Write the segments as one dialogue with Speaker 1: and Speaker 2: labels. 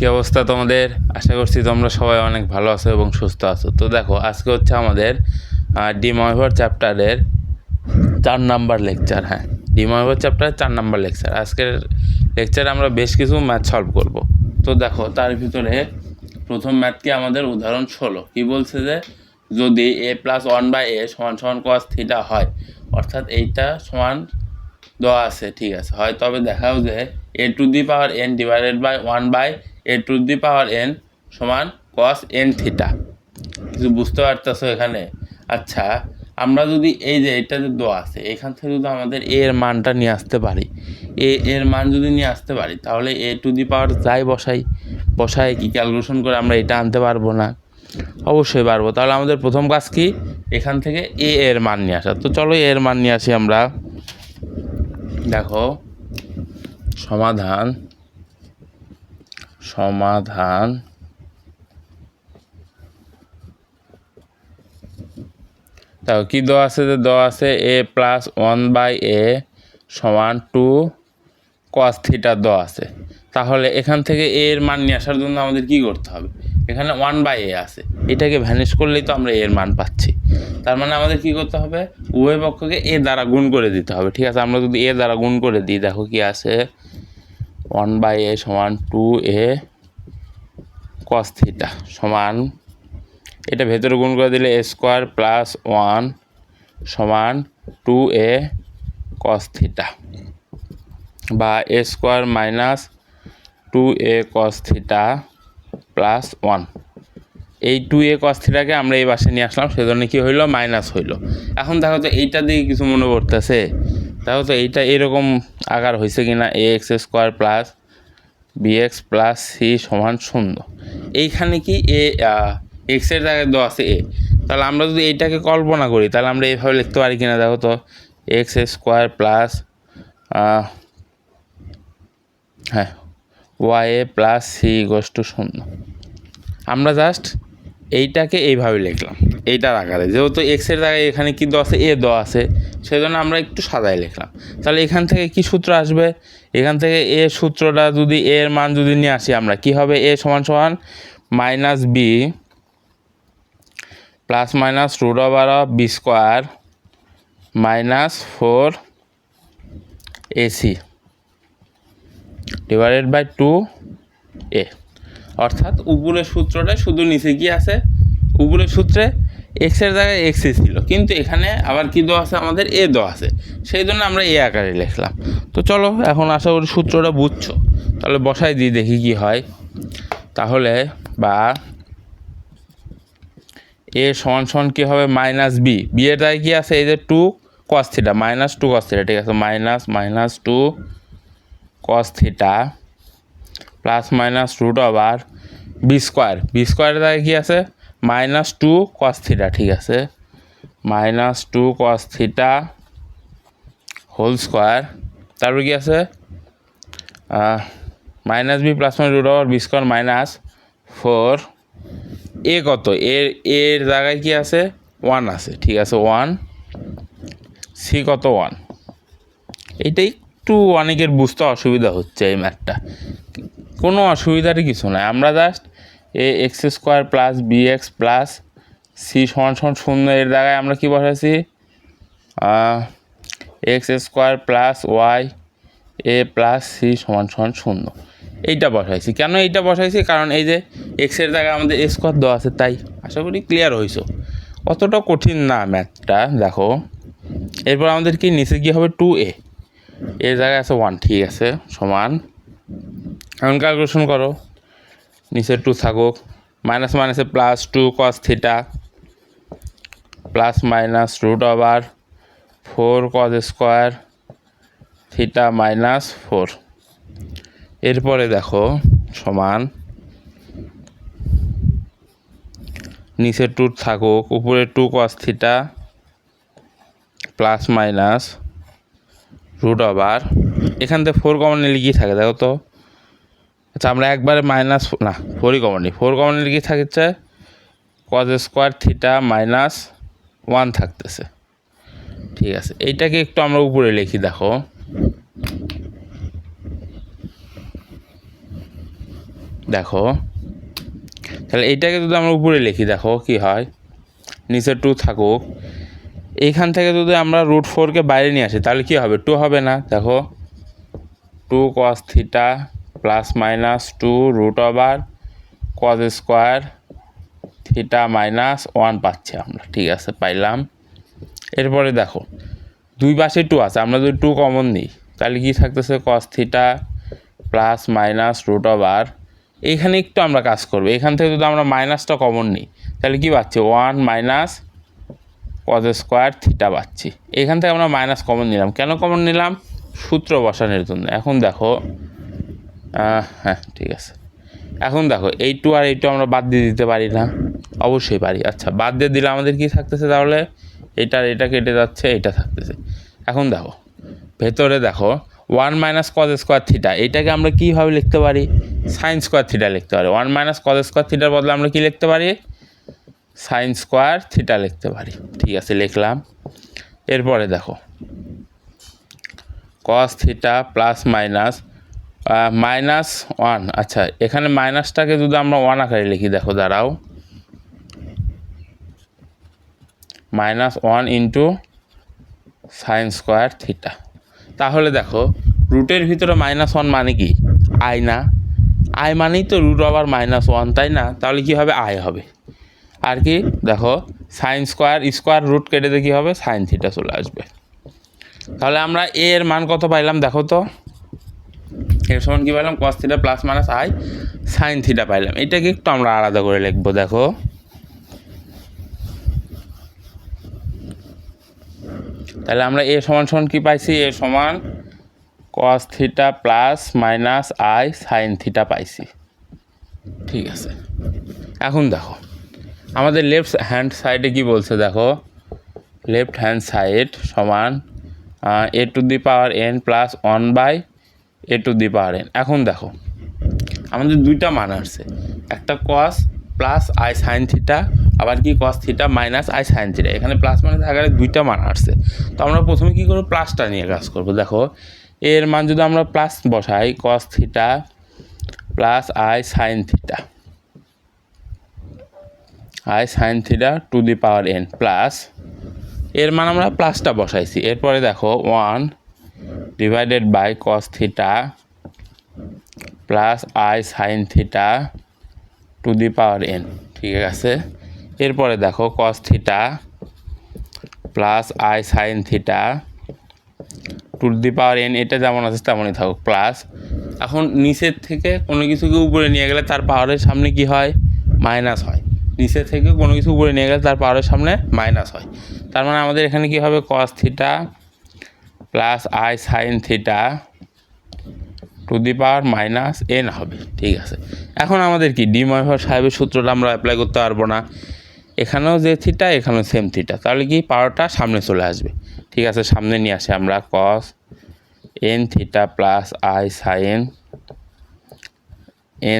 Speaker 1: কি অবস্থা তোমাদের? আশা করছি তোমরা সবাই অনেক ভালো আছো এবং সুস্থ আছো। তো দেখো, আজকে হচ্ছে আমাদের ডি ময়ভার চ্যাপ্টারের 4 নাম্বার লেকচার। হ্যাঁ, ডি ময়ভার চ্যাপ্টারের 4 নাম্বার লেকচার। আজকের লেকচারে আমরা বেশ কিছু ম্যাথ সলভ করব। তো দেখো, তার ভিতরে প্রথম ম্যাথকে আমাদের উদাহরণ 16 কি বলছে যে যদি a+1/a = cos থিটা হয়, অর্থাৎ এইটা সমান দেওয়া আছে, ঠিক আছে, হয় তবে দেখাও যে a⁴n ডিভাইডেড বাই 1/a⁴n সমান cos n থিটা। কিছু বুঝতে পারতেছো এখানে? আচ্ছা, আমরা যদি এই যে এটা যে দেওয়া আছে এখান থেকে যদি আমাদের a এর মানটা নিয়ে আসতে পারি, a এর মান যদি নিয়ে আসতে পারি, তাহলে a⁴ যাই বসাই কি ক্যালকুলেশন করে আমরা এটা আনতে পারবো না? অবশ্যই পারবো। তাহলে আমাদের প্রথম কাজ কি, এখান থেকে a এর মান নিয়ে আসা। তো চলো a এর মান নিয়ে আসি আমরা। দেখো, সমাধান দেখো কি দেওয়া আছে, যে দেওয়া আছে a+1/a = 2 cos থিটা দেওয়া আছে। তাহলে এখান থেকে a এর মান নিয়ে আসার জন্য আমাদের কি করতে হবে, এখানে 1/a আছে, এটাকে ভ্যানিশ করলেই তো আমরা a এর মান পাচ্ছি। তার মানে আমাদের কি করতে হবে, উভয় পক্ষকে a দ্বারা গুণ করে দিতে হবে। ঠিক আছে, আমরা যদি a দ্বারা গুণ করে দিই, দেখো কি আছে, 1/a = 2a cos থিটা সমান, এটা ভেতরে গুণ করে দিলে a² + 1 = 2a cos থিটা, বা a² - 2a cos theta plus 1। এই 2a cos থিটাকে আমরা এই পাশে নিয়ে আসলাম, সেজন্য কি হইলো, মাইনাস হইলো। এখন দেখো তো এইটা দিকে কিছু মনে পড়তেছে? দেখো তো এইটা এরকম আকার হয়েছে কিনা, ax² + bx + c = 0। এইখানে কি এক্স এর জায়গায় দেওয়া আছে a, তাহলে আমরা যদি এইটাকে কল্পনা করি তাহলে আমরা এইভাবে লিখতে পারি কিনা, দেখো তো, x² + ya + c = 0। আমরা জাস্ট এইটাকে এইভাবে লিখলাম, এইটার আকারে, যেহেতু এক্স এর জায়গায় এখানে কি দেওয়া আছে, এ দেওয়া আছে, সেজন্য আমরা একটু সাদায় লিখলাম। তাহলে এখান থেকে কি সূত্র আসবে, এখান থেকে এ সূত্রটা যদি এর মান যদি নিয়ে আসি আমরা, কি হবে, a = -b ± √b² - 4ac divided by 2a। অর্থাৎ উপরের সূত্রটা শুধু নিচে কি আছে, উপরের সূত্রে এক্স এর জায়গায় এক্স ছিল, কিন্তু এখানে আবার কি দেওয়া আছে, আমাদের এ দেওয়া আছে, সেই জন্য আমরা এ আকারে লিখলাম। তো চলো, এখন আশা করি সূত্রটা বুঝছো, তাহলে বসাই দিই, দেখি কি হয়। তাহলে বা এ সমান কি হবে, -b, বি এর জায়গায় কি আছে, এই যে 2 cos থিটা -2 cos থিটা, ঠিক আছে, -2 cos theta plus minus √b², এর জায়গায় কি আছে, -2 cos থিটা, ঠিক আছে, -2 cos থিটা হোল স্কোয়ার, তারপর কি আছে, -b + √b² -4। এ কত, এর জায়গায় কি আছে, 1 আছে, ঠিক আছে, 1। সি কত, 1। এইটাই একটু অনেকের বুঝতে অসুবিধা হচ্ছে এই ম্যাথটা। কোনো অসুবিধারই কিছু নাই, আমরা জাস্ট ax² + bx + c = 0 এর জায়গায় আমরা কি বসাইছি, x² + y a + c = 0 এইটা বসাইছি। কেন এইটা বসাইছি, কারণ এই যে এক্স এর জায়গায় আমাদের a² দেওয়া আছে, তাই। আশা করি ক্লিয়ার হয়েছো, অতটা কঠিন না ম্যাথটা। দেখো, এরপর আমাদের কি নিচে কি হবে, 2a এর জায়গায় আছে 1, ঠিক আছে, সমান, এখন ক্যালকুলেশন করো, নিচে 2 থাকুক, মাইনাস মাইনাসে +2 cos theta plus minus √4 cos² theta -4। এরপরে দেখো, সমান, নিচে 2 থাকুক, উপরে 2 cos থিটা প্লাস মাইনাস √, এখান থেকে 4 কমন নিলে কি থাকে, দেখো তো। আচ্ছা, আমরা একবারে মাইনাস না, 4ই কমন নিই, 4 কমন নিলে কি থাকছে, cos² থিটা -1 থাকতেছে, ঠিক আছে। এইটাকে একটু আমরা উপরে লিখি, দেখো, দেখো তাহলে এইটাকে যদি আমরা উপরে লিখি দেখো কি হয়, নিচে 2 থাকুক, এইখান থেকে যদি আমরা √4কে বাইরে নিয়ে আসি তাহলে কি হবে, 2 হবে না। দেখো 2 cos theta plus minus 2 √cos square theta minus 1 পাচ্ছি আমরা, ঠিক আছে পাইলাম। এরপরে দেখো দুই পাশে 2 আছে, আমরা যদি 2 কমন নিই তাহলে কি থাকতেছে, cos থিটা প্লাস মাইনাস √, এইখানে একটু আমরা কাজ করবো, এখান থেকে যদি আমরা মাইনাসটা কমন নিই তাহলে কি পাচ্ছি 1 মাইনাস cos স্কোয়ার থিটা পাচ্ছি। এখান থেকে আমরা মাইনাস কমন নিলাম, কেন কমন নিলাম, সূত্র বসানোর জন্য। এখন দেখো হ্যাঁ ঠিক আছে, এখন দেখো এই 2 আর এই 2 আমরা বাদ দিয়ে দিতে পারি না, অবশ্যই পারি। আচ্ছা বাদ দিয়ে দিলে আমাদের কি থাকতেছে, তাহলে এটা কেটে যাচ্ছে, এটা থাকতেছে। এখন দেখো ভেতরে দেখো 1 মাইনাস cos স্কোয়ার থিটা, এটাকে আমরা কীভাবে লিখতে পারি, সাইন স্কোয়ার থিটা লিখতে পারি। 1 মাইনাস cos স্কোয়ার থিটার বদলে আমরা কী লিখতে পারি, সাইন স্কোয়ার থিটা লিখতে পারি, ঠিক আছে লিখলাম। এরপরে দেখো cos থিটা প্লাস মাইনাস -1, আচ্ছা এখানে মাইনাসটাকে যদি আমরা 1 আকারে লিখি, দেখো দাঁড়াও, -1 ইন্টু সাইন স্কোয়ার থিটা। তাহলে দেখো রুটের ভিতরে -1 মানে কি, আই না, আই মানেই তো √1, তাই না, তাহলে কি হবে, আই হবে। আর কি দেখো সাইন স্কোয়ার রুট কেটে দিয়ে কী হবে, সাইন থিটা চলে আসবে। তাহলে আমরা এর মান কত পাইলাম, দেখো তো এর সমান কী পাইলাম, cos theta plus minus i sine theta পাইলাম। এটাকে একটু আমরা আলাদা করে লিখবো, দেখো তাহলে আমরা এ সমান কী পাইছি, এ সমান cos theta plus minus i sine theta পাইছি, ঠিক আছে। এখন দেখো আমাদের লেফট হ্যান্ড সাইডে কি বলছে, দেখো লেফট হ্যান্ড সাইড সমান a⁴n প্লাস 1/a⁴n। এখন দেখো আমাদের দুইটা মান আসছে, একটা cos plus i sine theta, আবার কি cos theta minus i sine theta, এখানে প্লাস মাইনাস আকারে দুইটা মান আসছে। তো আমরা প্রথমে কী করবো, প্লাসটা নিয়ে কাজ করবো। দেখো এর মান যদি আমরা প্লাস বসাই, cos theta plus i sine theta ⁴n plus এর মান আমরা প্লাসটা বসাইছি। এরপরে দেখো 1 divided by cos theta plus i sine theta ⁴n, ঠিক আছে। এরপরে দেখো cos theta plus i sine theta ⁴n, এটা যেমন আছে তেমনই থাকুক প্লাস। এখন নিচের থেকে কোনো কিছুকে উপরে নিয়ে গেলে তার পাওয়ারের সামনে কি হয়, মাইনাস হয়। নিচে থেকে কোনো কিছু উপরে নিয়ে গেলে তার পাওয়ারের সামনে মাইনাস হয়। তার মানে আমাদের এখানে কি হবে, cos theta plus i sine theta ⁴ হবে, ঠিক আছে। এখন আমাদের কি ডি ময়ভার সাহেবের সূত্রটা আমরা অ্যাপ্লাই করতে পারবো না, এখানেও যে থিটা এখানেও সেম থিটা, তাহলে কি পাওয়ারটা সামনে চলে আসবে, ঠিক আছে। সামনে নিয়ে আসে আমরা cos n theta plus i sine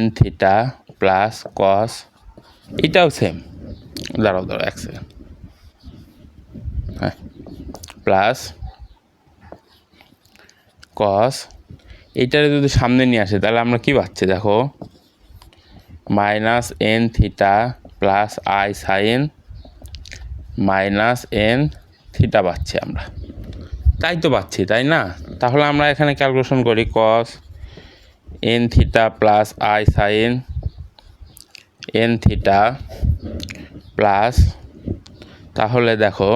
Speaker 1: n theta plus cos, এটাও সেম, দাঁড়াও এক সেকেন্ড, হ্যাঁ প্লাস cos, এইটারে যদি সামনে নিয়ে আসে তাহলে আমরা কি পাচ্ছি, দেখো -n theta plus i sine -n theta পাচ্ছি আমরা, তাই তো পাচ্ছি তাই না। তাহলে আমরা এখানে ক্যালকুলেশন করি, cos n theta plus i sine n theta plus, তাহলে দেখো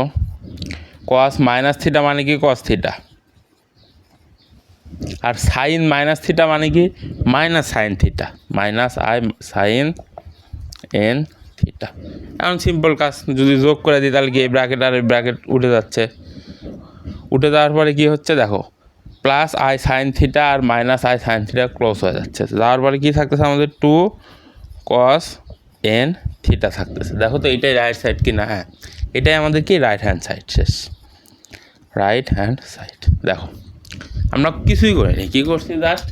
Speaker 1: cos মাইনাস থিটা মানে কি, cos থিটা, আর সাইন মাইনাস থিটা মানে কি, minus sine theta, minus i sine n theta. এখন সিম্পল কাজ, যদি যোগ করে দিই তাহলে কি এই ব্র্যাকেট আর এই ব্র্যাকেট উঠে যাচ্ছে, উঠে যাওয়ার পরে কি হচ্ছে, দেখো প্লাস আই সাইন থিটা আর minus i sine theta close হয়ে যাচ্ছে, যাওয়ার পরে কী থাকতেছে আমাদের 2 cos n থিটা থাকতেছে। দেখো তো এটাই রাইট সাইড কি না, হ্যাঁ এটাই আমাদের কি রাইট হ্যান্ড সাইড, শেষ রাইট হ্যান্ড সাইড। দেখো আমরা কিছুই করিনি, কী করছি, জাস্ট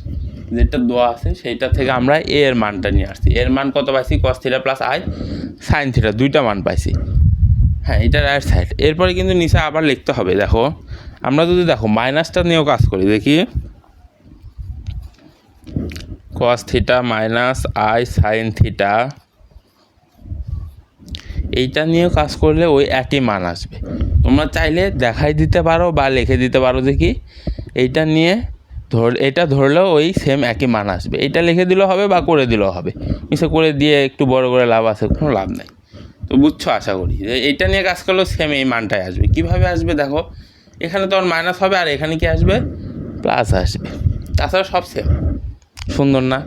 Speaker 1: যেটা দেওয়া আছে সেইটা থেকে আমরা এর মানটা নিয়ে আসছি। এর মান কত পাইছি, cos theta plus i sine theta, দুইটা মান পাইছি, হ্যাঁ এটা রাইট সাইড। এরপরে কিন্তু নিচে আবার লিখতে হবে। দেখো আমরা যদি দেখো মাইনাসটা নিয়েও কাজ করি, দেখি cos theta minus i sine theta, এইটা নিয়েও কাজ করলে ওই একই মান আসবে। তোমরা চাইলে দেখাই দিতে পারো বা লিখে দিতে পারো যে কি এইটা নিয়ে এটা ধরলেও ওই সেম একই মান আসবে, এইটা লিখে দিলেও হবে বা করে দিলেও হবে। মিশে করে দিয়ে একটু বড় করে লাভ আছে, কোনো লাভ নাই। তো বুঝছো আশা করি যে এইটা নিয়ে কাজ করলেও সেম এই মানটাই আসবে। কীভাবে আসবে দেখো, এখানে তোমার মাইনাস হবে আর এখানে কি আসবে, প্লাস আসবে। তাছাড়া সব সেম, সুন্দর না?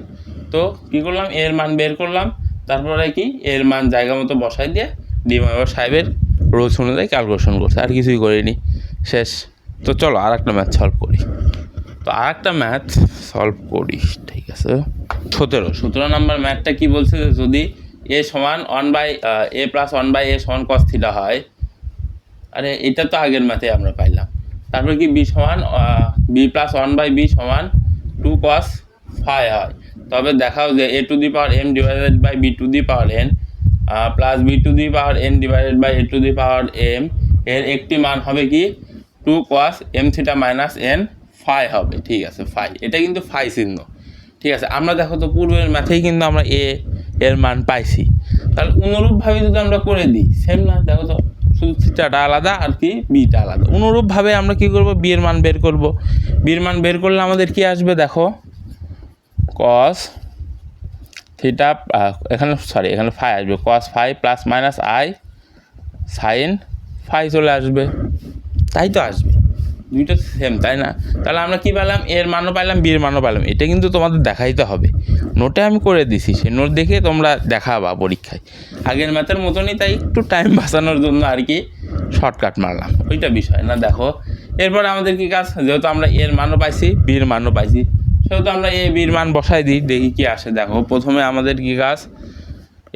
Speaker 1: তো কী করলাম, এর মান বের করলাম, তারপরে কি এর মান জায়গা মতো বসাই দিয়ে ডিমাইবার সাহেবের রোজ অনুযায়ী ক্যালকুলেশন করছে, আর কিছুই করিনি, শেষ। তো চলো আর একটা ম্যাথ সলভ করি। তো আর একটা ম্যাথ সলভ করি, ঠিক আছে। 17 নম্বর ম্যাথটা কি বলছে, যে যদি এ সমান এ প্লাস 1/a সমান কস থিটা হয়, আরে এটা তো আগের ম্যাথে আমরা পাইলাম। তারপরে কি বি সমান বি প্লাস 1/b সমান 2 cos phi হয়, তবে দেখাও যে a to the power m divided by b to the power n plus b to the power n divided by a to the power m এর একটি মান হবে কি 2 cos m থিটা মাইনাস n phi হবে, ঠিক আছে। phi, এটা কিন্তু phi চিহ্ন, ঠিক আছে। আমরা দেখো তো পূর্বের ম্যাথেই কিন্তু আমরা এর মান পাইছি, তাহলে অনুরূপভাবে যদি আমরা করে দিই, সেম না? দেখো তো শুধু থিটাটা আলাদা আর কি বিটা আলাদা। অনুরূপভাবে আমরা কি করব, বি এর মান বের করব। বি এর মান বের করলে আমাদের কি আসবে দেখো, কস থিটা এখানে ফাই আসবে, cos phi plus minus i sine phi চলে আসবে, তাই তো আসবে, দুইটা সেম, তাই না? তাহলে আমরা কি পেলাম, এর মানও পাইলাম, বি এর মানও পাইলাম। এটা কিন্তু তোমাদের দেখাইতে হবে, নোটে আমি করে দিছি, সে নোট দেখে তোমরা দেখাবা পরীক্ষায়। আগের ম্যাথের মতনই, তাই একটু টাইম বাঁচানোর জন্য আর কি শর্টকাট মারলাম, ওইটা বিষয় না। দেখো এরপর আমাদের কি কাজ, যেহেতু আমরা এর মানও পাইছি, বি এর মানও পাইছি, সেহেতু আমরা এ বির মান বসাই দিই, দেখি কি আসে। দেখো প্রথমে আমাদের কি কাজ,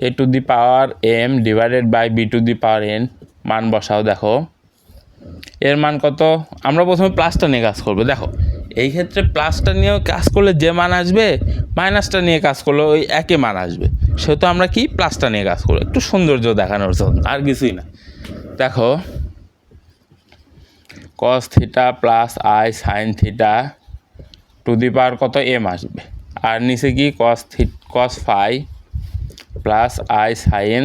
Speaker 1: a to the power m divided by b to the power n মান বসাও। দেখো এর মান কত, আমরা প্রথমে প্লাসটা নিয়ে কাজ করবো। দেখো এই ক্ষেত্রে প্লাসটা নিয়েও কাজ করলে যে মান আসবে, মাইনাসটা নিয়ে কাজ করলে ওই একই মান আসবে, সেহেতু আমরা কি প্লাসটা নিয়ে কাজ করবো, একটু সৌন্দর্য দেখানোর জন্য, আর কিছুই না। দেখো cos theta plus i sine theta to the power কত এম আসবে, আর নিচে কি cos phi plus i sine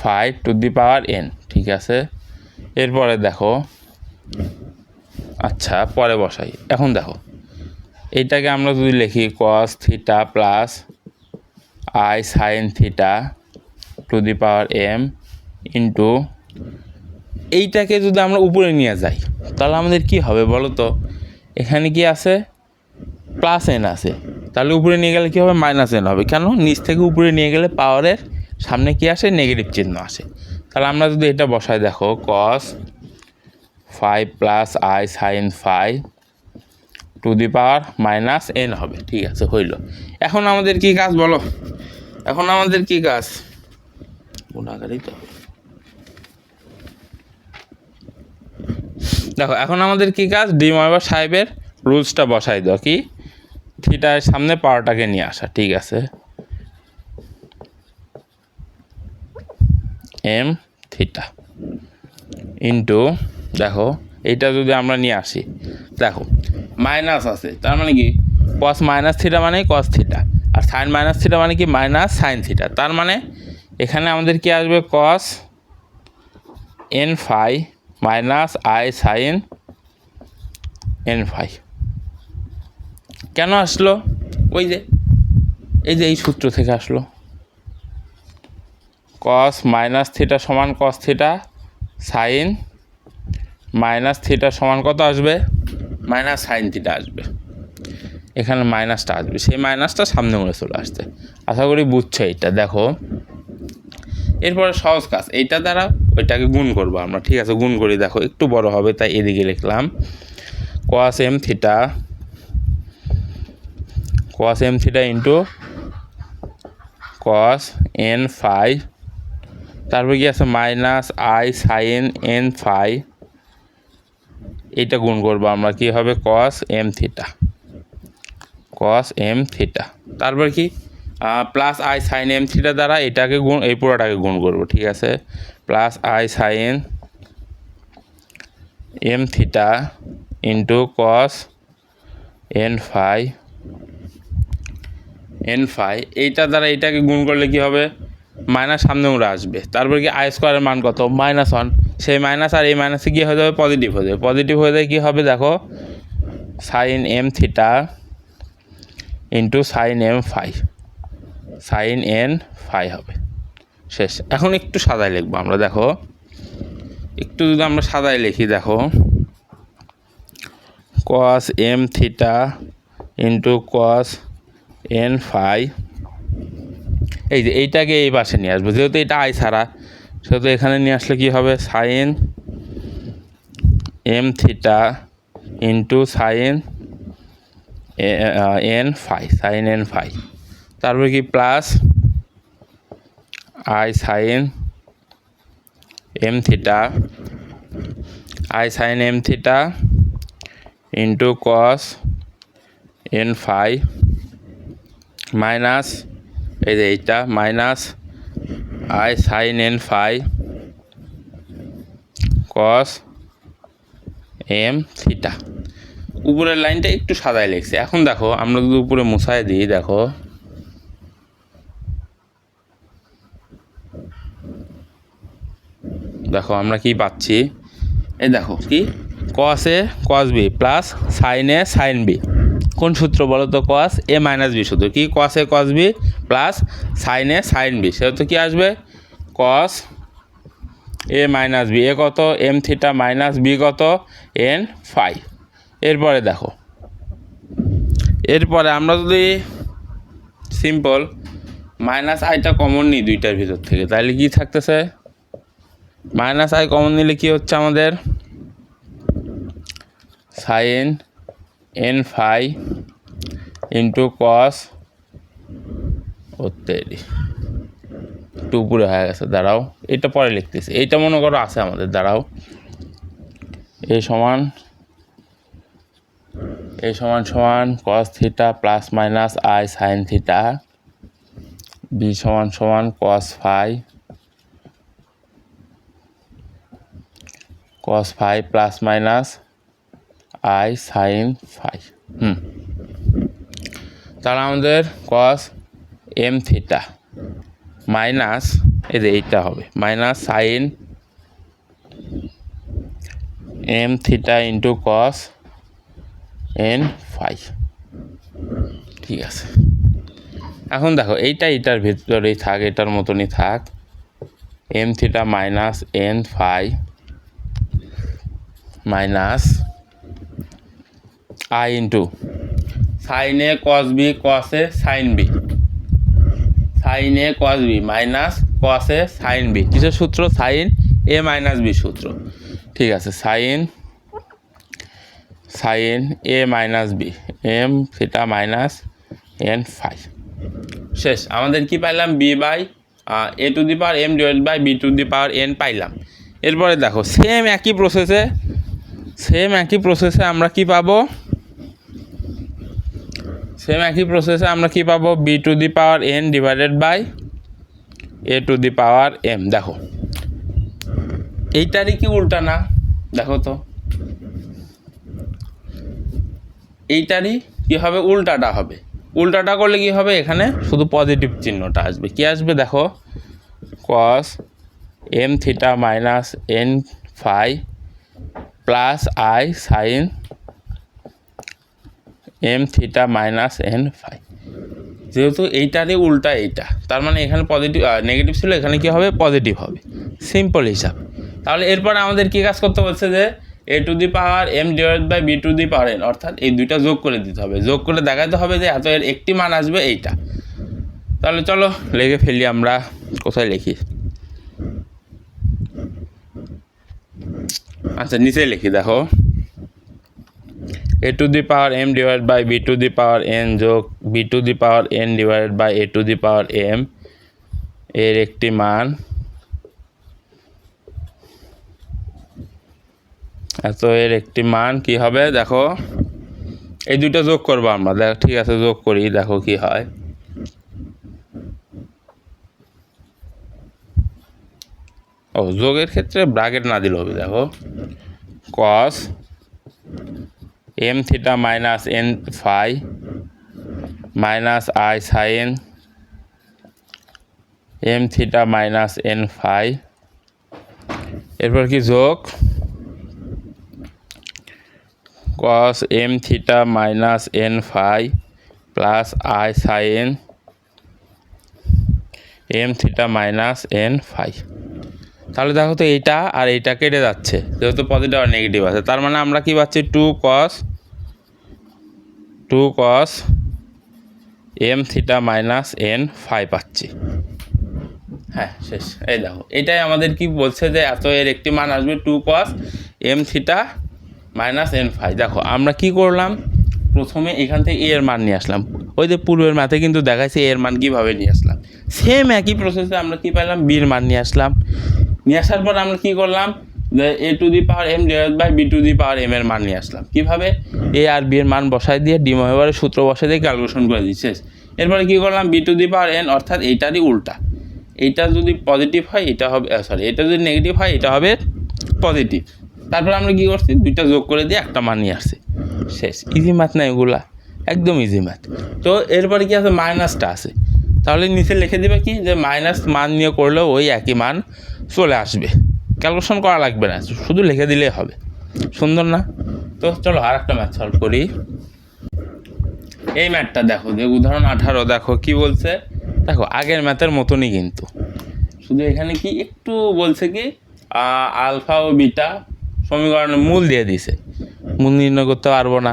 Speaker 1: phi to the power n, ঠিক আছে। এরপরে দেখো, আচ্ছা পরে বসাই। এখন দেখো এইটাকে আমরা যদি লিখি cos theta plus i sine theta to the power m into, এইটাকে যদি আমরা উপরে নিয়ে যাই তাহলে আমাদের কি হবে বলো তো, এখানে কি আছে প্লাস এন আছে, তাহলে উপরে নিয়ে গেলে কী হবে, মাইনাস এন হবে। কেন, নিচ থেকে উপরে নিয়ে গেলে পাওয়ারের সামনে কি আসে, নেগেটিভ চিহ্ন আসে। তাহলে আমরা যদি এটা বসাই, দেখো cos phi plus i sine phi to the power minus n হবে, ঠিক আছে, হইল। এখন আমাদের কি কাজ বলো, এখন আমাদের কি কাজ, গুণাকারই তো। দেখো এখন আমাদের কি কাজ, ডিমাইবার সাহেবের রুলসটা বসাই দাও, কি থিটার সামনে পাওয়ারটাকে নিয়ে আসা, ঠিক আছে। এম থিটা ইন্টু, দেখো এইটা যদি আমরা নিয়ে আসি, দেখো মাইনাস আছে, তার মানে কি কস মাইনাস থিটা মানে কস থিটা, আর সাইন মাইনাস থিটা মানে কি মাইনাস সাইন থিটা। তার মানে এখানে আমাদের কি আসবে, cos n phi minus i sine n phi. কেন আসলো, ওই যে এই সূত্র থেকে আসলো, কস মাইনাস থিটা সমান cos theta, sine minus theta সমান কত আসবে, মাইনাস সাইন থিটা আসবে। এখানে মাইনাসটা আসবে, সেই মাইনাসটা সামনে মনে চলে আসছে। আশা করি বুঝছো এইটা। দেখো এরপরে সহজ কাজ, এইটা দ্বারা ওইটাকে গুণ করবো আমরা, ঠিক আছে, গুণ করি। দেখো একটু বড় হবে তাই এদিকে লিখলাম, cos m theta into cos n phi, তারপর কি আছে minus i sine n phi, এইটা গুণ করবো আমরা, কি হবে কস এম থিটা, তারপর কি plus i sine m theta দ্বারা এটাকে গুণ, এই পুরোটাকে গুণ করবো, ঠিক আছে, plus i sine m theta into cos n phi n phi, এইটা দ্বারা এইটাকে গুণ করলে কি হবে, মাইনাস সামনে উড়ে আসবে, তারপর কি আই স্কোয়ারের মান কত -1, সেই মাইনাস আর এই মাইনাসে কী হয়ে যাবে, পজিটিভ হয়ে যাবে, পজিটিভ হয়ে যায় কী হবে দেখো, sine m theta into sine m phi, sine n phi হবে। শেষ। এখন একটু সাদায় লিখবো আমরা, দেখো একটু যদি আমরা সাদায় লিখি, দেখো cos m theta into cos n phi, এই যে এইটাকে এই পাশে নিয়ে আসবো, যেহেতু এটা আই ছাড়া, সেহেতু এখানে নিয়ে আসলে কী হবে, sine m theta into sine n phi, sine n phi, তারপরে কি plus i sine m theta, i sine m theta into cos n phi, minus এই যে এইটা minus i sine n phi cos m theta. উপরের লাইনটা একটু সাদায় লিখছে। এখন দেখো আমরা যদি উপরে মুছায় দিই, দেখো দেখো আমরা কি পাচ্ছি, এই দেখো কি কস এ কস বি প্লাস সাইন এ সাইন বি, কোন সূত্র বলো তো, কস এ মাইনাস বি সূত্র, কি কস এ কস বি প্লাস সাইন এ সাইন বি, সেহেতু কি আসবে কস এ মাইনাস বি, এ কত এম থিটা মাইনাস বি কত এন ফাই। এরপরে দেখো, এরপরে আমরা যদি সিম্পল মাইনাস আইটা কমন নিই দুইটার ভিতর থেকে, তাহলে কি থাকতেছে, মাইনাস আই কমন নিলে কি হচ্ছে আমাদের, sine n phi into cos একটু উপরে হয়ে গেছে, দাঁড়াও এটা পরে লিখতেছি, এইটা মনে করো আছে আমাদের, দাঁড়াও এ সমান সমান cos theta plus minus i sine theta, b সমান সমান cos phi plus minus i sine phi. তাহলে আমাদের কস এম থিটা মাইনাস এই যে এইটা হবে minus sine m theta into cos n phi, ঠিক আছে। এখন দেখো এইটা এটার ভিতরেই থাক, এটার মতনই থাক, m theta minus n phi minus i into sine a cos b cos a sine b, sine a cos b minus cos a sine b, কিসের সূত্র, সাইন এ মাইনাস বি সূত্র, ঠিক আছে, sine a minus b m theta minus n phi. শেষ। আমাদের কি পাইলাম, b by a to the power m divide by b to the power n পাইলাম। এরপরে দেখো সেম একই প্রসেসে আমরা কি পাবো, b to the power n divided by a to the power m. দেখো এইটারই কি উল্টা না, দেখো তো এইটারই কি হবে, উল্টাটা হবে, উল্টাটা করলে কি হবে, এখানে শুধু পজিটিভ চিহ্নটা আসবে, কি আসবে দেখো, cos m theta minus n phi plus i sine m theta minus n phi, যেহেতু এইটারই উল্টা এইটা, তার মানে এখানে পজিটিভ নেগেটিভ ছিল, এখানে কি হবে, পজিটিভ হবে, সিম্পল হিসাব। তাহলে এরপরে আমাদের কি কাজ করতে বলছে যে a to the power m divide by b to the power n, অর্থাৎ এই দুইটা যোগ করে দিতে হবে, যোগ করে দেখাতে হবে যে এত এর একটি মান আসবে এইটা। তাহলে চলো লিখে ফেলি, আমরা কোথায় লিখি, আচ্ছা নিচে লিখি, দেখো a to the power m divide by b to the power n যোগ b to the power n divide by a to the power m এর একটি মান এত, এর একটি মান কি হবে, দেখো এই দুটো যোগ করবো আমরা, দেখো ঠিক আছে যোগ করি, দেখো কি হয়, যোগের ক্ষেত্রে ব্র্যাকেট না দিলে হবে, দেখো cos m theta minus n phi minus i sine m theta minus n phi, এরপর কি যোগ cos m theta minus n phi plus i sine m theta minus n phi. তাহলে দেখো তো এইটা আর এইটা কেটে যাচ্ছে, যেহেতু পজিটিভ আর নেগেটিভ আছে, তার মানে আমরা কি পাচ্ছি two cos m theta minus n phi পাচ্ছি। হ্যাঁ শেষ। এই দেখো এটাই আমাদের কি বলছে যে এত এর একটি মান আসবে two cos m theta minus n phi. দেখো আমরা কি করলাম, প্রথমে এখান থেকে এর মান নিয়ে আসলাম, ওই যে পূর্বের ম্যাথে কিন্তু দেখাইছে এর মান কীভাবে নিয়ে আসলাম, সেম একই প্রসেসে আমরা কি পেলাম বির মান নিয়ে আসলাম। নিয়ে আসার পর আমরা কি করলাম, যে a to the power m divide by b to the power m এর মান নিয়ে আসলাম। কীভাবে, এ আর বি এর মান বসাই দিয়ে ডি মহেবারের সূত্র বসাই দিয়ে ক্যালকুলেশন করে দিই, শেষ। এরপরে কী করলাম, b to the power n অর্থাৎ এইটারই উল্টা, এইটা যদি পজিটিভ হয় এটা হবে সরি এটা যদি নেগেটিভ হয় এটা হবে পজিটিভ। তারপর আমরা কী করছি, দুইটা যোগ করে দিয়ে একটা মান নিয়ে আসছি, শেষ। ইজি ম্যাথ না এগুলা, একদম ইজি ম্যাথ। তো এরপরে কি আছে, মাইনাসটা আছে, তাহলে নিচে লিখে দেবে কি যে মাইনাস মান নিয়ে করলেও ওই একই মান চলে আসবে, ক্যালকুলেশন করা লাগবে না, শুধু লিখে দিলেই হবে। সুন্দর না? তো চলো আর একটা ম্যাথ সলভ করি। এই ম্যাথটা দেখো, যে উদাহরণ 18 দেখো কি বলছে, দেখো আগের ম্যাথের মতনই কিন্তু, শুধু এখানে কি একটু বলছে কি আলফা ও বিটা সমীকরণের মূল দিয়ে দিছে, মূল নির্ণয় করতে পারবো না।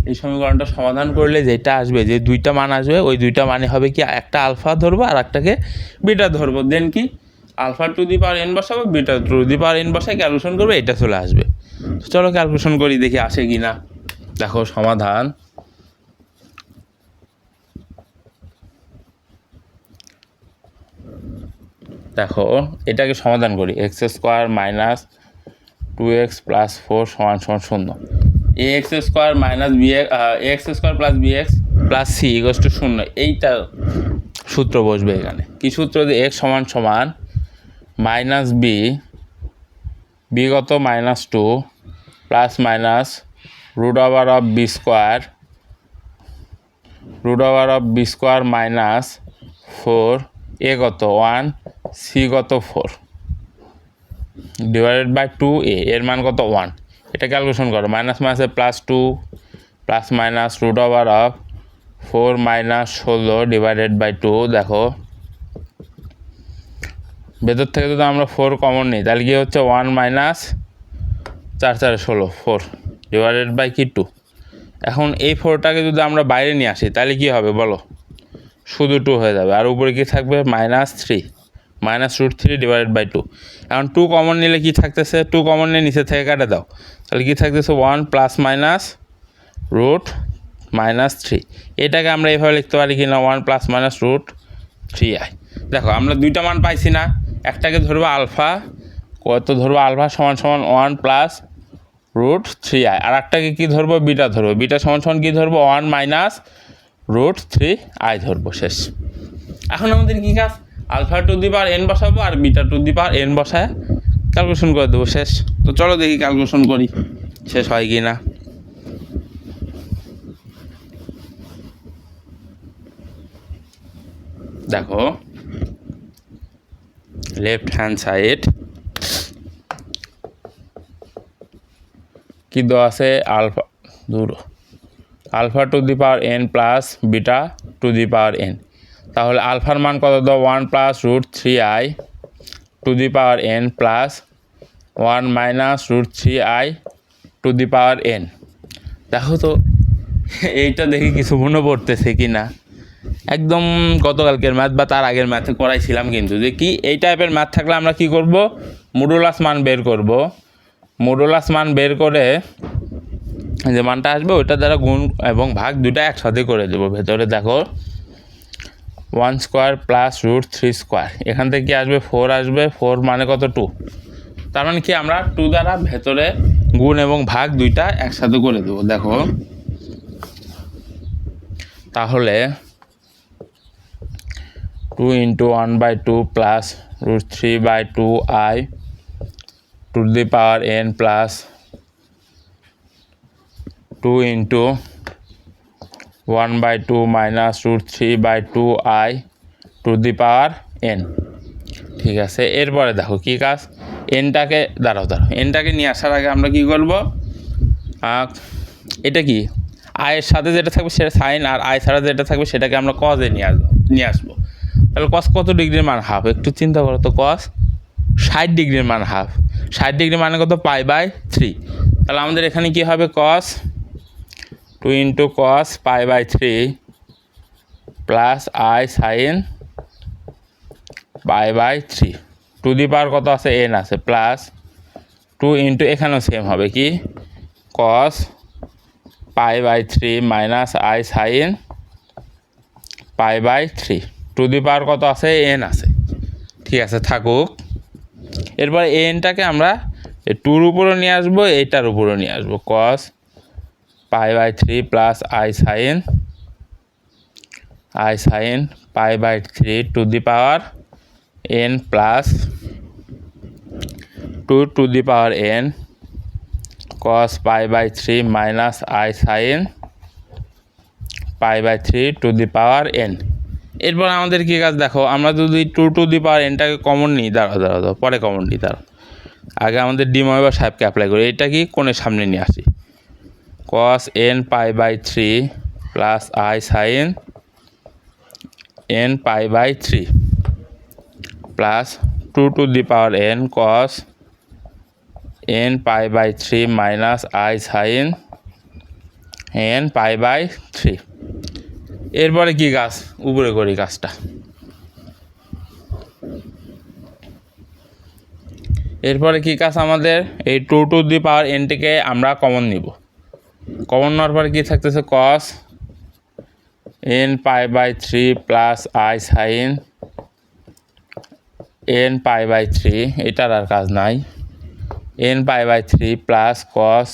Speaker 1: এই সমীকরণটা সমাধান করলে যেটা আসবে, যে দুইটা মান আসবে, ওই দুইটা মানে হবে কি একটা আলফা ধরবো আর একটাকে বিটা ধরবো, দেন কি alpha to the power n বসাবো, beta to the power n বসায় ক্যালকুলেশন করবে, এটা চলে আসবে। চলো ক্যালকুলেশন করি দেখি আসে কি না। দেখো সমাধান, দেখো এটাকে সমাধান করি, x square minus 2x plus 4 সমান সমান 0, a x square minus b x square plus b x plus c equals to 0, এইটা সূত্র বসবে এখানে। কি সূত্র, যে এক্স সমান সমান মাইনাস বি কত minus 2 plus minus root over of b square minus 4, a কত 1 সি কত 4 ডিভাইডেড বাই 2a, এর মান কত 1, এটা ক্যালকুলেশন করো। মাইনাস মাইনাসে plus 2 plus minus root over of 4 minus 16 divided by 2। দেখো ভেতর থেকে যদি আমরা 4 কমন নিই তাহলে কি হচ্ছে 1 মাইনাস 4 4 16 4 ডিভাইডেড বাই কি 2। এখন এই 4টাকে যদি আমরা বাইরে নিয়ে আসি তাহলে কি হবে বলো, শুধু 2 হয়ে যাবে, আর উপরে কি থাকবে minus 3 minus root 3 divided by 2। এখন 2 কমন নিলে কি থাকতেছে, 2 কমন নিয়ে নিচে থেকে কাটে দাও, তাহলে কি থাকতেছে 1 প্লাস মাইনাস রুট মাইনাস 3। এটাকে আমরা এইভাবে লিখতে পারি কি না, 1 প্লাস মাইনাস রুট 3i। দেখো আমরা দুইটা মান পাইছি না, একটাকে ধরবো আলফা, কত ধরবো আলফা সমান সমান 1 প্লাস রুট 3i, আর একটাকে কী ধরবো, বিটা ধরবো, বিটা সমান সমান কী ধরবো 1 মাইনাস রুট 3i ধরবো, শেষ। এখন আমাদের কী কাজ, alpha to the power n বসাবো আর beta to the power n বসায় ক্যালকুলেশন করে দেবো, শেষ। তো চলো দেখি ক্যালকুলেশন করি শেষ হয় কি না। দেখো লেফট হ্যান্ড সাইড কি দেওয়া আছে, alpha to the power n plus beta to the power n. তাহলে আলফার মান কত দাও, 1 plus root 3i to the power n plus 1 minus root 3i to the power n. দেখো তো এইটা দেখি কিছু মনে পড়তেছে কি না, একদম গতকালকের ম্যাথ বা তার আগের ম্যাথে করাইছিলাম কিন্তু, যে কি এই টাইপের ম্যাথ থাকলে আমরা কি করব, মডুলাস মান বের করব, মডুলাস মান বের করে যে মানটা আসবে ওইটা দ্বারা গুণ এবং ভাগ দুটা একসাথে করে দেবো। ভেতরে দেখো 1 স্কোয়ার প্লাস রুট 3 স্কোয়ার, এখান থেকে কি আসবে 4 আসবে, 4 মানে কত 2, তার মানে কি আমরা 2 দ্বারা ভেতরে গুণ এবং ভাগ দুইটা একসাথে করে দেবো। দেখো তাহলে 2 × 1/2 plus root 3/2i to the power n plus 2 × 1/2 minus √3/2i to the power n। ঠিক আছে, এরপরে দেখো কী কাজ, এনটাকে দাঁড়াও এনটাকে নিয়ে আসার আগে আমরা কী করব, এটা কি আয়ের সাথে যেটা থাকবে সেটা সাইন, আর আয় ছাড়া যেটা থাকবে সেটাকে আমরা কজে নিয়ে আসবো। তাহলে কস কত ডিগ্রির মান হাফ, একটু চিন্তা করো তো, কস 60 ডিগ্রির মান হাফ, 60 ডিগ্রি মানে কত, π/3। তাহলে আমাদের এখানে কি হবে, cos 2 × cos π/3 plus i sine π/3 to the power কত আছে, n আছে, প্লাস 2 × এখানেও সেম হবে কি, cos π/3 minus i sine π/3 to the power কত আছে, n আছে। ঠিক আছে, থাকুক। এরপর এনটাকে আমরা 2-র উপরও নিয়ে আসবো, এইটার উপরও নিয়ে আসবো, cos π/3 plus i sine π/3 to the power n plus 2 to the power n cos π/3 minus i sine π/3 to the power n। এরপর আমাদের কী কাজ দেখো, আমরা যদি 2 টু দি পাওয়ার nটাকে কমন নিই, দাঁড়াও পরে কমন নিই, আগে আমাদের ডিময়েভার সাহেবকে অ্যাপ্লাই করি। এটা কি কোণের সামনে নিয়ে আসি, cos n π/3 plus i sine n π/3 plus 2 to the power n cos n π/3 minus i sine n π/3। এরপরে কি কাজ, উপরে করি কাজটা। এরপরে কি কাজ আমাদের, এই 2 টু দি পাওয়ার nটিকে আমরা কমন নিব। কমন নেওয়ার পরে কী থাকতেছে, cos n π/3 plus i sine n π/3, এটার আর কাজ নাই, n π/3 plus cos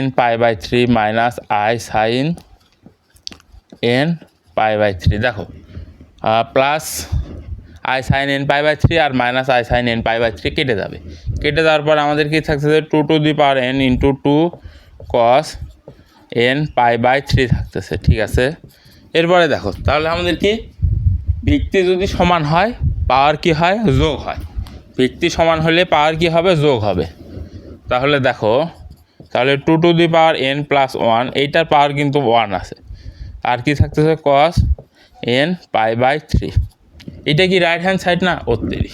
Speaker 1: n π/3 minus i sine n π/3। দেখো প্লাস আই সাইন n π/3 আর মাইনাস আই সাইন n π/3 কেটে যাবে। কেটে যাওয়ার পর আমাদের কি থাকতেছে, 2 to the power n into 2 cos n π/3 থাকতেছে। ঠিক আছে, এরপরে দেখো তাহলে আমাদের কি, ভিত্তি যদি সমান হয় পাওয়ার কি হয়, যোগ হয়। ভিত্তি সমান হলে পাওয়ার কি হবে, যোগ হবে। তাহলে দেখো, তাহলে 2 to the power n plus 1, এইটার পাওয়ার কিন্তু 1 আছে, আর কি থাকতেছে cos n π/3। এটা কি রাইট হ্যান্ড সাইড না, ওত্তেরি,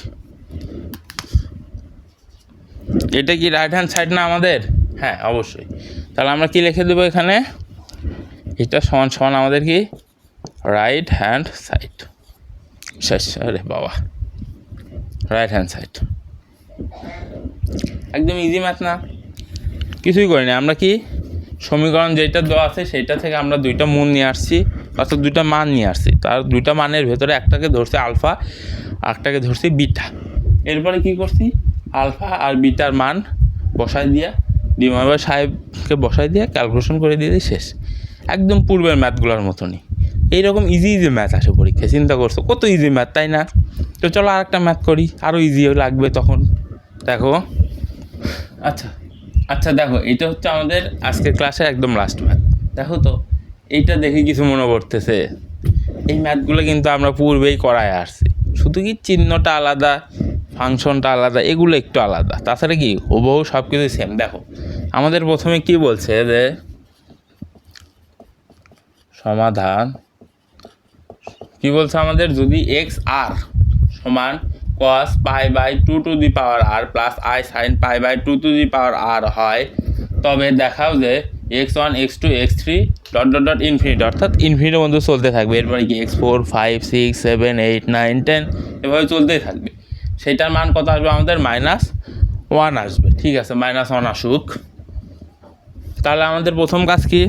Speaker 1: এটা কি রাইট হ্যান্ড সাইড না আমাদের, হ্যাঁ অবশ্যই। তাহলে আমরা কি লিখে দেবো এখানে, এটা সমান সমান আমাদের কি, রাইট হ্যান্ড সাইড। শেষ, আরে বাবা, রাইট হ্যান্ড সাইড, একদম ইজি ম্যাথ না, কিছুই করিনি আমরা। কি সমীকরণ যেটা দেওয়া আছে সেটা থেকে আমরা দুইটা মূল নিয়ে আসছি, অর্থাৎ দুইটা মান নিয়ে আসছি। তার দুইটা মানের ভেতরে একটাকে ধরছি আলফা, একটাকে ধরছি বিটা। এরপরে কি করছি, আলফা আর বিটার মান বসাই দিয়া ডিময়েভার সাহেবকে বসাই দিয়ে ক্যালকুলেশন করে দিয়ে দিই, শেষ। একদম পূর্বের ম্যাথগুলোর মতনই এইরকম ইজি ম্যাথ আসে পরীক্ষায়। চিন্তা করছো কত ইজি ম্যাথ, তাই না? তো চলো আর একটা ম্যাথ করি, আরও ইজি লাগবে তখন। দেখো আচ্ছা দেখো, এটা হচ্ছে আমাদের আজকের ক্লাসের একদম লাস্ট ম্যাথ। দেখো তো এইটা দেখে কিছু মনে পড়তেছে, এই ম্যাথগুলো কিন্তু আমরা পূর্বেই করায় আসছি, শুধু কি চিহ্নটা আলাদা, ফাংশনটা আলাদা, এগুলো একটু আলাদা, তাছাড়া কি হুবহু সব কিছু সেম। দেখো আমাদের প্রথমে কি বলছে, যে সমাধান কি বলছে আমাদের, যদি এক্স আর সমান cos π/2 to the power r plus i sine π/2 to the power r হয়, তবে দেখাও যে x1 x2 x3 dot infinity, অর্থাৎ ইনফিনিটির মধ্যে চলতে থাকবে। এরপরে কি x4 5 6 7 8 9 10 এভাবে চলতেই থাকবে। সেটার মান কত আসবে আমাদের, -1 আসবে। ঠিক আছে, -1 আসুক। তাহলে আমাদের প্রথম কাজ কি,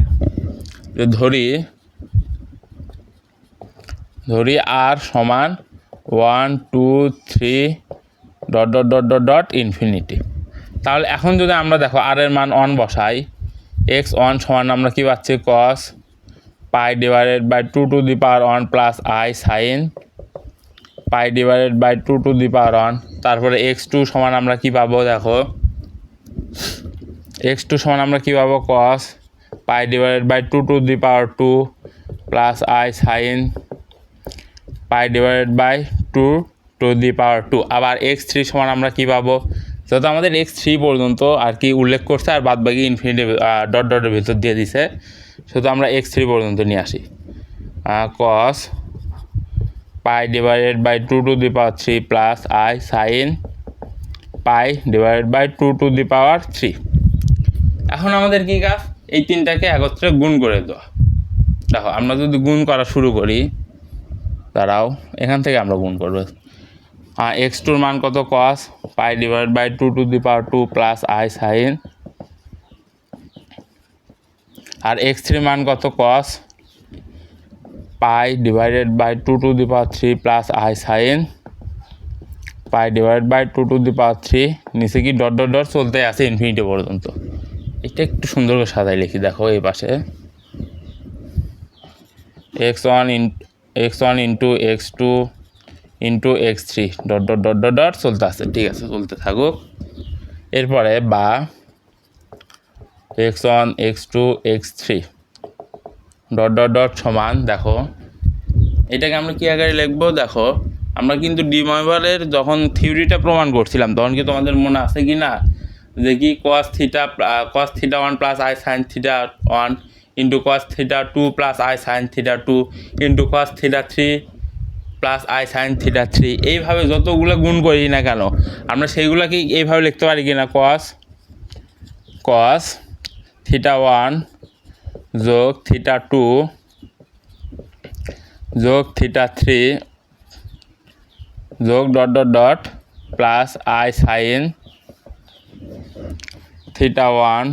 Speaker 1: ধরি আর সমান 1 2 3 ডট ইনফিনিটি। তাহলে এখন যদি আমরা দেখো আর এর মান 1 বসাই, x1 সমান আমরা কি পাচ্ছি, cos π/2 to the power 1 plus i sine π/2 to the power 1। তারপরে x2 সমান আমরা কি পাবো, দেখো x2 সমান আমরা কি পাবো, cos pi divided by 2 to the power 2 plus i sine pi divided by 2 to the power 2। আবার x3 সমান আমরা কী পাবো, যেহেতু আমাদের x3 পর্যন্ত আর কি উল্লেখ করছে আর বাদ বাকি ইনফিনিটি ডট ডটের ভিতর দিয়ে দিছে, শুধু আমরা x3 পর্যন্ত নিয়ে আসি। Cos pi divided by 2 to the power 3 plus i sine pi divided by 2 to the power 3। এখন আমাদের কী কাজ, এই তিনটাকে একত্রে গুণ করে দেওয়া। দেখো আমরা যদি গুণ করা শুরু করি, দাঁড়াও এখান থেকে আমরা গুণ করবো। x2 মান কত, cos pi divide by 2 to the power 2 plus i sine, আর x3 মান কত, cos pi divided by 2 to the power 3 plus i sine pi divide by 2 to the power 3। নিচে কি ডট ডট ডট চলতে আছে infinity পর্যন্ত। এটা একটু সুন্দর করে সাজাই লিখি, দেখো এই পাশে x1 into x2 into x3 dot dot dot dot dot চলতে আছে, ঠিক আছে চলতে থাকুক। এরপরে বা x1 x2 x3 dot dot dot সমান, দেখো এটাকে আমরা কী আকারে লিখবো, দেখো আমরা কিন্তু ডি ময়ভারের যখন থিওরিটা প্রমাণ করছিলাম তখন কি তোমাদের মনে আছে কি না, যে কি cos theta 1 plus i sine theta 1 into cos theta 2 plus i sine theta 2 into cos theta 3 plus i sine theta 3। এইভাবে যতগুলো গুণ করি না কেন আমরা সেইগুলোকে এইভাবে লিখতে পারি কি না, cos থিটা 1 যোগ থিটা 2 যোগ থিটা 3 যোগ dot dot dot plus i sine theta 1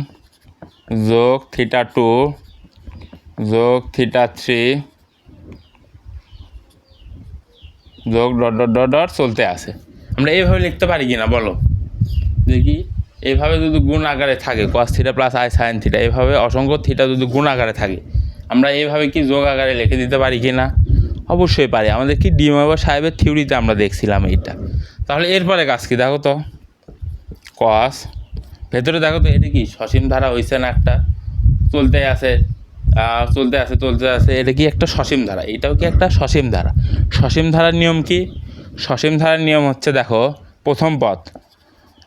Speaker 1: যোগ থিটা 2 যোগ থিটা 3 যোগ ডট ডট ডট ডট চলতে আসে। আমরা এইভাবে লিখতে পারি কি না বলো দেখি, এইভাবে যদি গুণ আকারে থাকে cos theta plus i sine theta, এইভাবে অসংখ্য থিটা যদি গুণ আকারে থাকে আমরা এইভাবে কি যোগ আকারে লিখে দিতে পারি কি না, অবশ্যই পারি। আমাদের কি ডি ময়ভার সাহেবের থিওরিতে আমরা দেখছিলাম এইটা। তাহলে এরপরে কাজ কি দেখো তো, cos ভেতরে দেখো তো এটা কি সসীম ধারা হয়েছে না, একটা চলতে আছে এটা কি একটা সসীম ধারা, এটাও কি একটা সসীম ধারা। সসীম ধারার নিয়ম কি, সসীম ধারার নিয়ম হচ্ছে দেখো প্রথম পদ,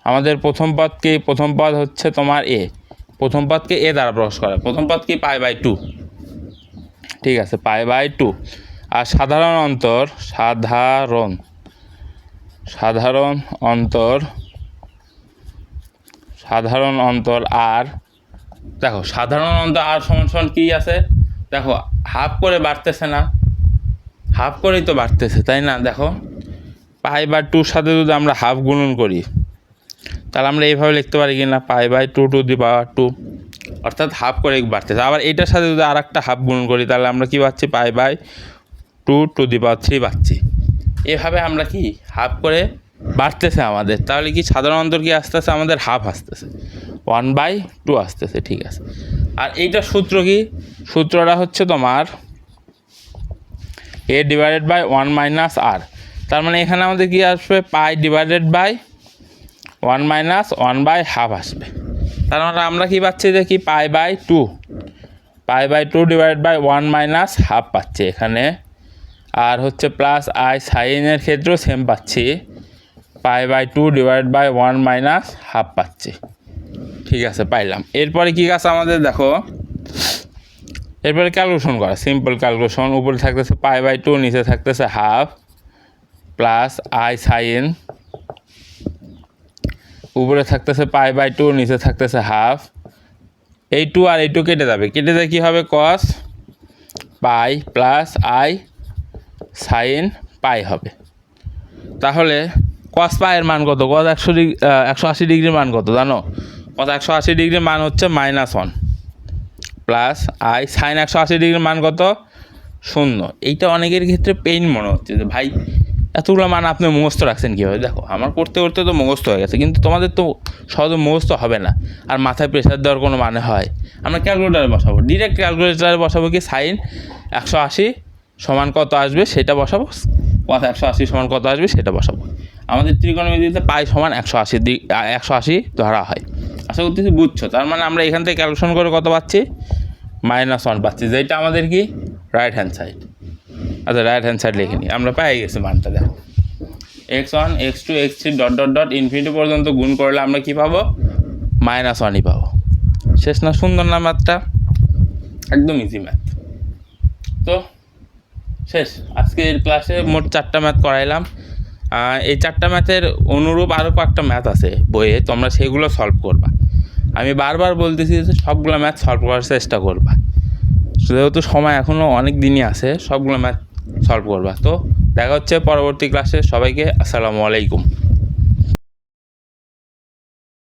Speaker 1: আমাদের প্রথম পদ হচ্ছে তোমার এ, প্রথম পদকে এ দ্বারা প্রকাশ করে, প্রথম পদ কি পাই বাই 2, ঠিক আছে পাই বাই 2। আর সাধারণ অন্তর আর দেখো সাধারণ অন্তর আর সমান সমান কী আছে, দেখো হাফ করে বাড়তেছে না, হাফ করেই তো বাড়তেছে তাই না। দেখো পাই বাই 2 সাথে যদি আমরা হাফ গুণন করি তাহলে আমরা এইভাবে লিখতে পারি কি না, পাই বাই 2 টু দি পাওয়ার 2, অর্থাৎ হাফ করে বাড়তেছে। আবার এইটার সাথে যদি আর একটা হাফ গুণন করি তাহলে আমরা কি পাচ্ছি, pi by 2 to the power 3 পাচ্ছি। এভাবে আমরা কি হাফ করে বাড়তেছে আমাদের, তাহলে কি সাধারণ অন্তর কি আসতেছে আমাদের হাফ আসতেছে, 1/2 আসতেছে, ঠিক আছে। আর এইটার সূত্র কি, সূত্রটা হচ্ছে তোমার a ডিভাইডেড বাই 1 মাইনাস আর, তার মানে এখানে আমাদের কি আসবে, পাই ডিভাইডেড বাই 1 মাইনাস 1/2 আসবে। তার মানে আমরা কি পাচ্ছি যে কি pi by 2 divided by 1 minus half পাচ্ছি এখানে। আর হচ্ছে প্লাস আই সাইনের ক্ষেত্রেও সেম পাচ্ছি, pi by 2 divide by 1 minus half পাচ্ছি, ঠিক আছে পাইলাম। এরপরে কী কাজ আমাদের দেখো, এরপরে ক্যালকুলেশন করা, সিম্পল ক্যালকুলেশন। উপরে থাকতেছে পাই বাই 2, নিচে থাকতেছে হাফ, প্লাস আই সাইন, উপরে থাকতেছে পাই বাই 2, নিচে থাকতেছে হাফ। এই 2 আর এই 2 কেটে যাবে, কেটে যায় কী হবে, cos pi plus i sine pi হবে। তাহলে কস পাইয়ের মান কত, কস 180 ডিগ্রির মান কত জানো, কস 180 ডিগ্রির মান হচ্ছে -1 প্লাস আই সাইন 180 ডিগ্রির মান কত, 0। এইটা অনেকের ক্ষেত্রে পেইন মনে হচ্ছে যে ভাই এতগুলো মান আপনি মুখস্থ রাখছেন কীভাবে। দেখো আমার করতে করতে তো মুখস্থ হয়ে গেছে, কিন্তু তোমাদের তো সহজে মুখস্থ হবে না, আর মাথায় প্রেশার দেওয়ার কোনো মানে হয়। আমরা ক্যালকুলেটারে বসাবো, ডিরেক্ট ক্যালকুলেটারে বসাবো কি, সাইন 180 সমান কত আসবে সেটা বসাবো, কস 180 সমান কত আসবে সেটা বসাবো। আমাদের ত্রিকোণমিতিতে পাই সমান 180 ধরা হয়। আশা করতেছি বুঝছো। তার মানে আমরা এখান থেকে ক্যালকুলেশন করে কত পাচ্ছি, -1 পাচ্ছি, যেটা আমাদের কি রাইট হ্যান্ড সাইড। আচ্ছা রাইট হ্যান্ড সাইড লিখে নিই, আমরা পেয়ে গেছি মানটা। দেখো x1 x2 x3 dot dot dot infinity পর্যন্ত গুণ করলে আমরা কি পাবো? -1ই পাবো। শেষ না? সুন্দর না ম্যাথটা? একদম ইজি ম্যাথ। তো শেষ। আজকের ক্লাসে মোট 4টা ম্যাথ করাইলাম। এই 4টা ম্যাথের অনুরূপ আরও কয়েকটা ম্যাথ আছে বইয়ে, তোমরা সেগুলো সলভ করবা। আমি বারবার বলতেছি যে সবগুলো ম্যাথ সলভ করার চেষ্টা করবা, যেহেতু সময় এখনও অনেক দিনই আছে, সবগুলো ম্যাথ সলভ করবা। তো দেখা হচ্ছে পরবর্তী ক্লাসে। সবাইকে আসসালামু আলাইকুম।